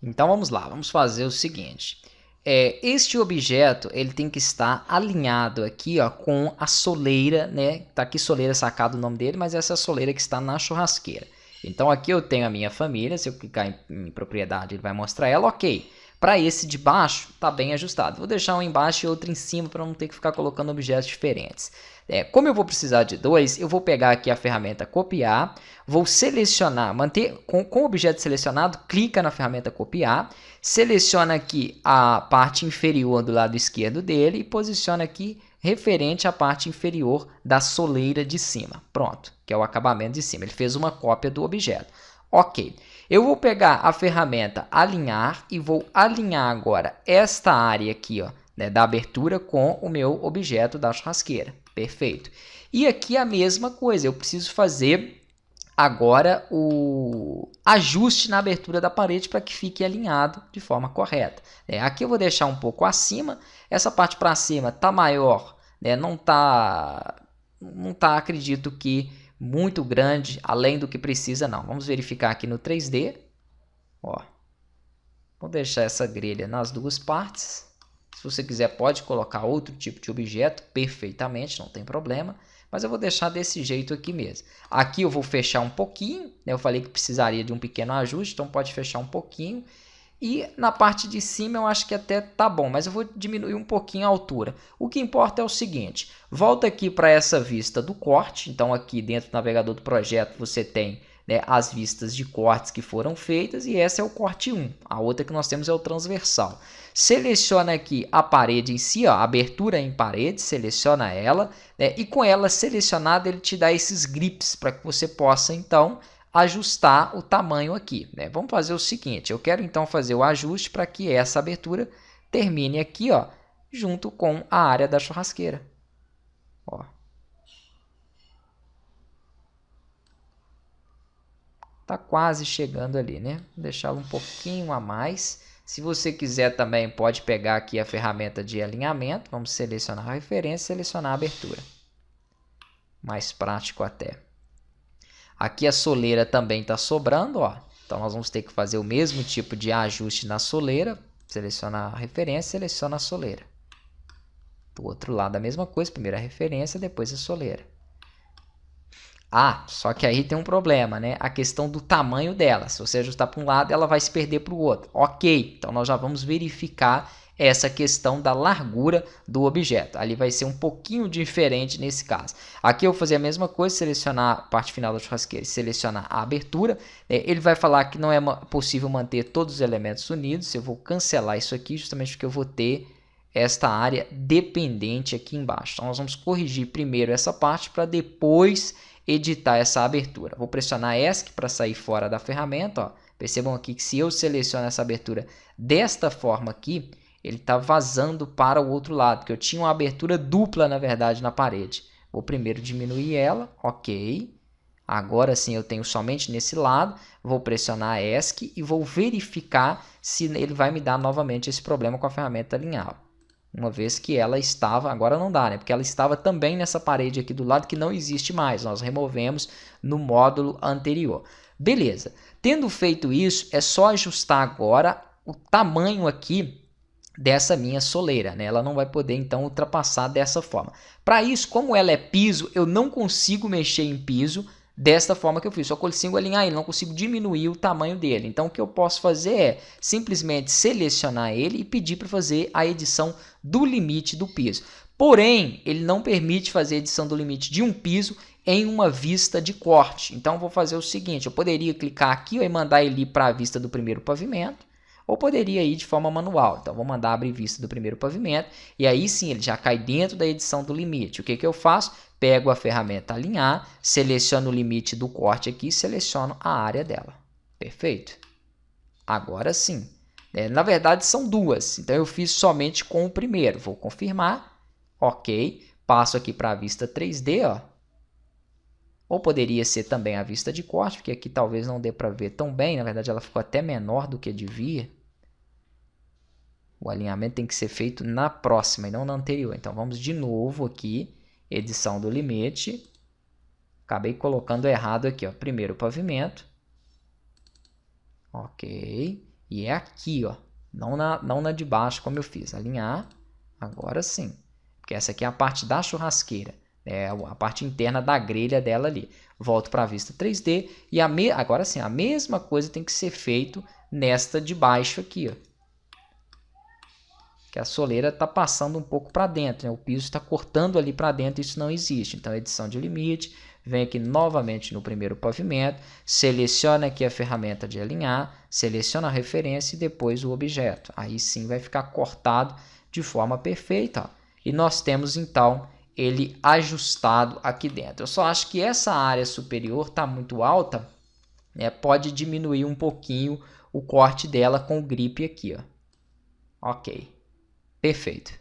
Então vamos lá, vamos fazer o seguinte. Este objeto ele tem que estar alinhado aqui, ó, com a soleira, né? Tá aqui soleira sacado o nome dele, mas essa é a soleira que está na churrasqueira. Então aqui eu tenho a minha família, se eu clicar em propriedade ele vai mostrar ela, ok. Para esse de baixo tá bem ajustado. Vou deixar um embaixo e outro em cima para não ter que ficar colocando objetos diferentes. Como eu vou precisar de dois, eu vou pegar aqui a ferramenta copiar, vou selecionar, manter com o objeto selecionado, clica na ferramenta copiar, seleciona aqui a parte inferior do lado esquerdo dele e posiciona aqui referente à parte inferior da soleira de cima. Pronto, que é o acabamento de cima. Ele fez uma cópia do objeto. Ok, eu vou pegar a ferramenta alinhar e vou alinhar agora esta área aqui, ó, né, da abertura com o meu objeto da churrasqueira. Perfeito. E aqui a mesma coisa, eu preciso fazer agora o ajuste na abertura da parede para que fique alinhado de forma correta. Aqui eu vou deixar um pouco acima, essa parte para cima está maior, né? Não tá, acredito que muito grande, além do que precisa não. Vamos verificar aqui no 3D. Ó. Vou deixar essa grelha nas duas partes. Se você quiser pode colocar outro tipo de objeto perfeitamente, não tem problema. Mas eu vou deixar desse jeito aqui mesmo. Aqui eu vou fechar um pouquinho, né? Eu falei que precisaria de um pequeno ajuste, então pode fechar um pouquinho. E na parte de cima eu acho que até tá bom, mas eu vou diminuir um pouquinho a altura. O que importa é o seguinte, volta aqui para essa vista do corte. Então aqui dentro do navegador do projeto você tem, né, as vistas de cortes que foram feitas e essa é o corte 1. A outra que nós temos é o transversal. Seleciona aqui a parede em si, ó, abertura em parede, seleciona ela, né, e com ela selecionada ele te dá esses grips para que você possa então ajustar o tamanho aqui, né? Vamos fazer o seguinte, eu quero então fazer o ajuste para que essa abertura termine aqui, ó, junto com a área da churrasqueira. Ó. Tá quase chegando ali, né? Vou deixá-lo um pouquinho a mais. Se você quiser também pode pegar aqui a ferramenta de alinhamento, vamos selecionar a referência, selecionar a abertura. Mais prático até. Aqui a soleira também está sobrando, ó. Então nós vamos ter que fazer o mesmo tipo de ajuste na soleira. Selecionar a referência, seleciona a soleira. Do outro lado a mesma coisa, primeiro a referência, depois a soleira. Ah, só que aí tem um problema, né? A questão do tamanho dela. Se você ajustar para um lado, ela vai se perder para o outro. Ok, então nós já vamos verificar essa questão da largura do objeto. Ali vai ser um pouquinho diferente nesse caso. Aqui eu vou fazer a mesma coisa, selecionar a parte final da churrasqueira e selecionar a abertura. Ele vai falar que não é possível manter todos os elementos unidos. Eu vou cancelar isso aqui justamente porque eu vou ter esta área dependente aqui embaixo. Então nós vamos corrigir primeiro essa parte para depois editar essa abertura. Vou pressionar ESC para sair fora da ferramenta. Ó. Percebam aqui que se eu seleciono essa abertura desta forma aqui, ele está vazando para o outro lado, porque eu tinha uma abertura dupla, na verdade, na parede. Vou primeiro diminuir ela, ok. Agora sim eu tenho somente nesse lado, vou pressionar ESC e vou verificar se ele vai me dar novamente esse problema com a ferramenta alinhar. Uma vez que ela estava, agora não dá, né? Porque ela estava também nessa parede aqui do lado que não existe mais, nós removemos no módulo anterior. Beleza, tendo feito isso, é só ajustar agora o tamanho aqui dessa minha soleira, né? Ela não vai poder então ultrapassar dessa forma. Para isso, como ela é piso, eu não consigo mexer em piso desta forma que eu fiz, só consigo alinhar ele, não consigo diminuir o tamanho dele. Então o que eu posso fazer é simplesmente selecionar ele e pedir para fazer a edição do limite do piso. Porém, ele não permite fazer a edição do limite de um piso em uma vista de corte. Então vou fazer o seguinte, eu poderia clicar aqui e mandar ele para a vista do primeiro pavimento, ou poderia ir de forma manual. Então, vou mandar abrir vista do primeiro pavimento. E aí sim, ele já cai dentro da edição do limite. O que eu faço? Pego a ferramenta alinhar, seleciono o limite do corte aqui e seleciono a área dela. Perfeito? Agora sim. Na verdade, são duas. Então, eu fiz somente com o primeiro. Vou confirmar. Ok. Passo aqui para a vista 3D. Ó. Ou poderia ser também a vista de corte, porque aqui talvez não dê para ver tão bem. Na verdade, ela ficou até menor do que devia. O alinhamento tem que ser feito na próxima e não na anterior. Então, vamos de novo aqui, edição do limite. Acabei colocando errado aqui, ó. Primeiro pavimento. Ok. E é aqui, ó, não na de baixo como eu fiz. Alinhar, agora sim. Porque essa aqui é a parte da churrasqueira. É a parte interna da grelha dela ali. Volto para a vista 3D. E agora sim, a mesma coisa tem que ser feito nesta de baixo aqui, ó. Que a soleira está passando um pouco para dentro, né? O piso está cortando ali para dentro, isso não existe. Então, edição de limite, vem aqui novamente no primeiro pavimento, seleciona aqui a ferramenta de alinhar, seleciona a referência e depois o objeto. Aí sim vai ficar cortado de forma perfeita, ó. E nós temos então ele ajustado aqui dentro. Eu só acho que essa área superior está muito alta, né? Pode diminuir um pouquinho o corte dela com o grip aqui, ó. Ok. Perfeito.